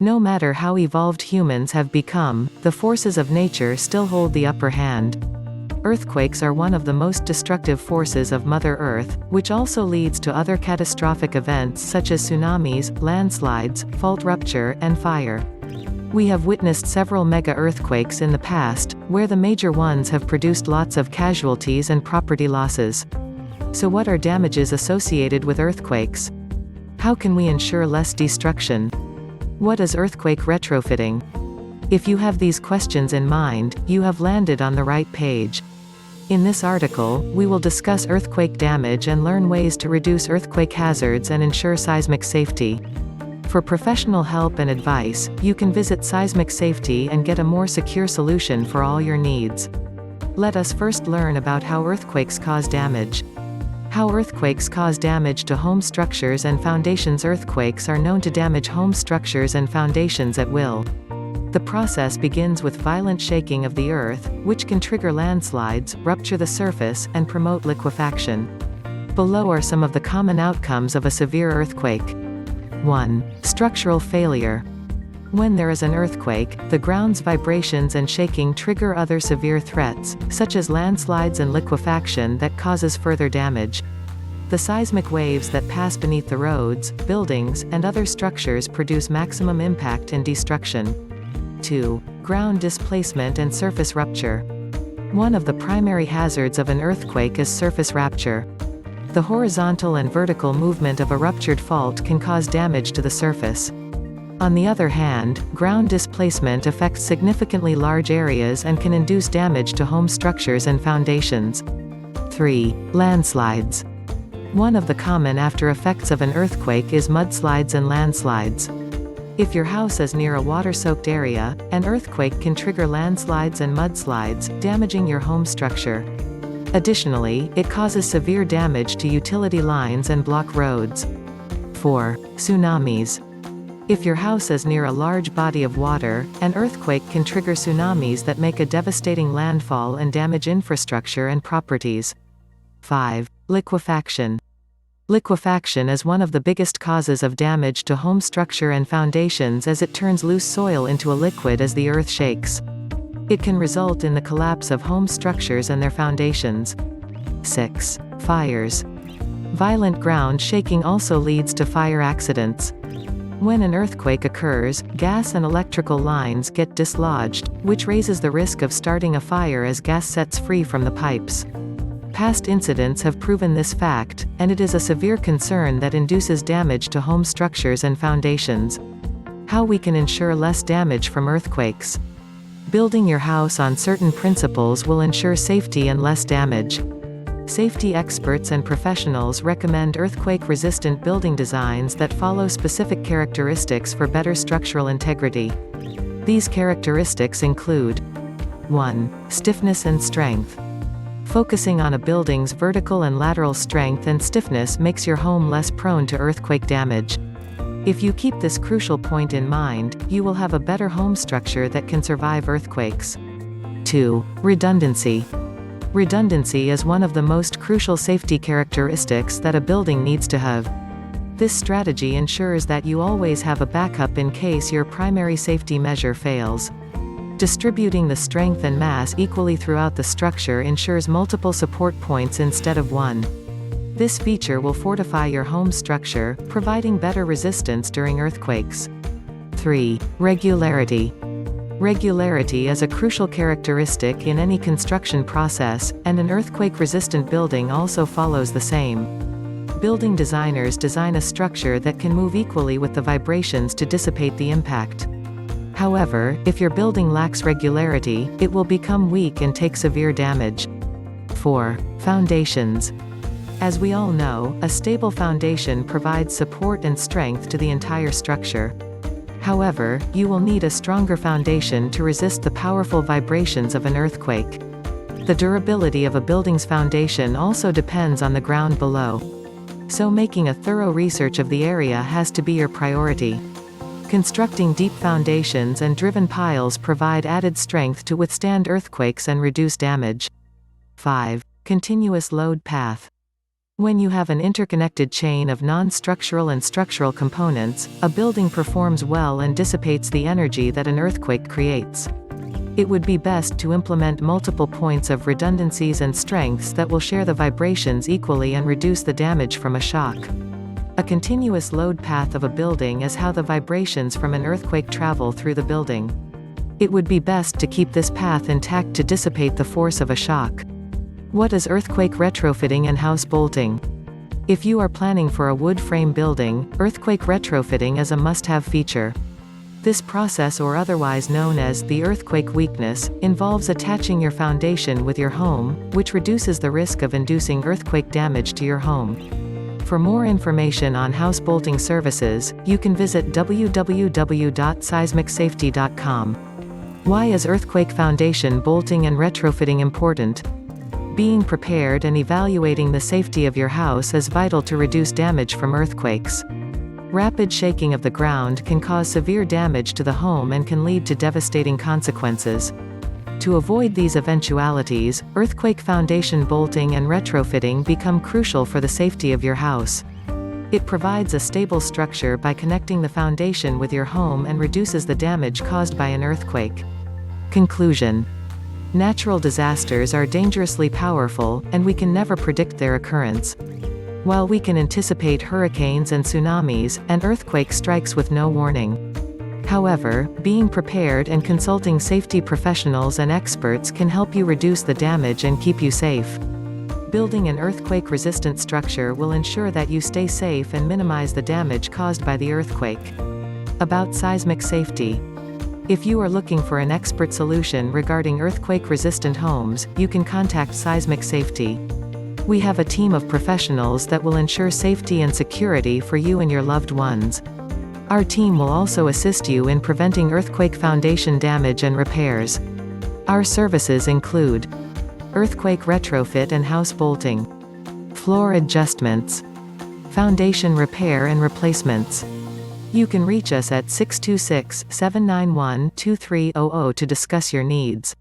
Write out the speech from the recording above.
No matter how evolved humans have become, the forces of nature still hold the upper hand. Earthquakes are one of the most destructive forces of Mother Earth, which also leads to other catastrophic events such as tsunamis, landslides, fault rupture, and fire. We have witnessed several mega-earthquakes in the past, where the major ones have produced lots of casualties and property losses. So what are damages associated with earthquakes? How can we ensure less destruction? What is earthquake retrofitting? If you have these questions in mind, you have landed on the right page. In this article, we will discuss earthquake damage and learn ways to reduce earthquake hazards and ensure seismic safety. For professional help and advice, you can visit Seismic Safety and get a more secure solution for all your needs. Let us first learn about how earthquakes cause damage. How earthquakes cause damage to home structures and foundations. Earthquakes are known to damage home structures and foundations at will. The process begins with violent shaking of the earth, which can trigger landslides, rupture the surface, and promote liquefaction. Below are some of the common outcomes of a severe earthquake. 1. Structural failure. When there is an earthquake, the ground's vibrations and shaking trigger other severe threats, such as landslides and liquefaction that causes further damage. The seismic waves that pass beneath the roads, buildings, and other structures produce maximum impact and destruction. 2. Ground displacement and surface rupture. One of the primary hazards of an earthquake is surface rupture. The horizontal and vertical movement of a ruptured fault can cause damage to the surface. On the other hand, ground displacement affects significantly large areas and can induce damage to home structures and foundations. 3. Landslides. One of the common after effects of an earthquake is mudslides and landslides. If your house is near a water-soaked area, an earthquake can trigger landslides and mudslides, damaging your home structure. Additionally, it causes severe damage to utility lines and block roads. 4. Tsunamis. If your house is near a large body of water, an earthquake can trigger tsunamis that make a devastating landfall and damage infrastructure and properties. 5. Liquefaction. Liquefaction is one of the biggest causes of damage to home structure and foundations as it turns loose soil into a liquid as the earth shakes. It can result in the collapse of home structures and their foundations. 6. Fires. Violent ground shaking also leads to fire accidents. When an earthquake occurs, gas and electrical lines get dislodged, which raises the risk of starting a fire as gas sets free from the pipes. Past incidents have proven this fact, and it is a severe concern that induces damage to home structures and foundations. How we can ensure less damage from earthquakes. Building your house on certain principles will ensure safety and less damage. Safety experts and professionals recommend earthquake-resistant building designs that follow specific characteristics for better structural integrity. These characteristics include 1. Stiffness and strength. Focusing on a building's vertical and lateral strength and stiffness makes your home less prone to earthquake damage. If you keep this crucial point in mind, you will have a better home structure that can survive earthquakes. 2. Redundancy. Redundancy is one of the most crucial safety characteristics that a building needs to have. This strategy ensures that you always have a backup in case your primary safety measure fails. Distributing the strength and mass equally throughout the structure ensures multiple support points instead of one. This feature will fortify your home structure, providing better resistance during earthquakes. 3. Regularity. Regularity is a crucial characteristic in any construction process, and an earthquake-resistant building also follows the same. Building designers design a structure that can move equally with the vibrations to dissipate the impact. However, if your building lacks regularity, it will become weak and take severe damage. 4. Foundations. As we all know, a stable foundation provides support and strength to the entire structure. However, you will need a stronger foundation to resist the powerful vibrations of an earthquake. The durability of a building's foundation also depends on the ground below. So making a thorough research of the area has to be your priority. Constructing deep foundations and driven piles provide added strength to withstand earthquakes and reduce damage. 5. Continuous load path. When you have an interconnected chain of non-structural and structural components, a building performs well and dissipates the energy that an earthquake creates. It would be best to implement multiple points of redundancies and strengths that will share the vibrations equally and reduce the damage from a shock. A continuous load path of a building is how the vibrations from an earthquake travel through the building. It would be best to keep this path intact to dissipate the force of a shock. What is earthquake retrofitting and house bolting? If you are planning for a wood frame building, earthquake retrofitting is a must-have feature. This process, or otherwise known as the earthquake weakness, involves attaching your foundation with your home, which reduces the risk of inducing earthquake damage to your home. For more information on house bolting services, you can visit www.seismicsafety.com. Why is earthquake foundation bolting and retrofitting important? Being prepared and evaluating the safety of your house is vital to reduce damage from earthquakes. Rapid shaking of the ground can cause severe damage to the home and can lead to devastating consequences. To avoid these eventualities, earthquake foundation bolting and retrofitting become crucial for the safety of your house. It provides a stable structure by connecting the foundation with your home and reduces the damage caused by an earthquake. Conclusion. Natural disasters are dangerously powerful, and we can never predict their occurrence. While we can anticipate hurricanes and tsunamis, an earthquake strikes with no warning. However, being prepared and consulting safety professionals and experts can help you reduce the damage and keep you safe. Building an earthquake-resistant structure will ensure that you stay safe and minimize the damage caused by the earthquake. About seismic safety. If you are looking for an expert solution regarding earthquake-resistant homes, you can contact Seismic Safety. We have a team of professionals that will ensure safety and security for you and your loved ones. Our team will also assist you in preventing earthquake foundation damage and repairs. Our services include earthquake retrofit and house bolting, floor adjustments, foundation repair and replacements. You can reach us at 626-791-2300 to discuss your needs.